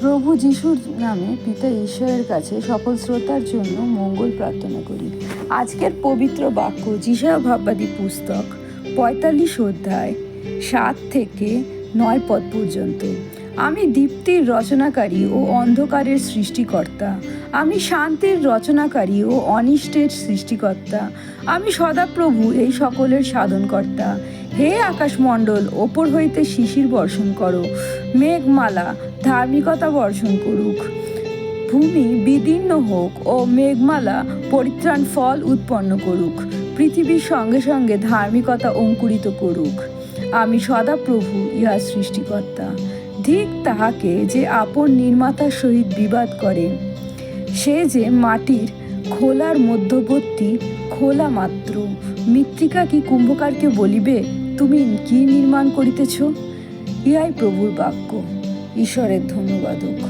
প্রভু যিশুর নামে পিতা ঈশ্বরের কাছে সকল শ্রোতার জন্য মঙ্গল প্রার্থনা করি। আজকের পবিত্র বাক্য যিশায়া ভাববাদী পুস্তক 45 অধ্যায় 7 থেকে 9 পদ পর্যন্ত। আমি দীপ্তির রচনাকারী ও অন্ধকারের সৃষ্টিকর্তা, আমি শান্তির রচনাকারী ও অনিষ্টের সৃষ্টিকর্তা, আমি সদাপ্রভু এই সকলের সাধনকর্তা। হে আকাশমণ্ডল, ওপর হইতে শিশির বর্ষণ করো, মেঘমালা ধার্মিকতা বর্ষণ করুক। ভূমি বিদীর্ণ হোক ও মেঘমালা পরিত্রাণ ফল উৎপন্ন করুক। পৃথিবীর সঙ্গে সঙ্গে ধার্মিকতা অঙ্কুরিত করুক। আমি সদাপ্রভু ইহা সৃষ্টিকর্তা। ধিক তাহাকে যে আপন নির্মাতার সহিত বিবাদ করে, সে যে মাটির খোলার মধ্যবর্তী খোলা মাত্র। মৃত্তিকা কি কুম্ভকারকে বলিবে, তুমি কি নির্মাণ করিতেছ? ইহাই প্রভুর বাক্য। ঈশ্বরের ধন্যবাদ হোক।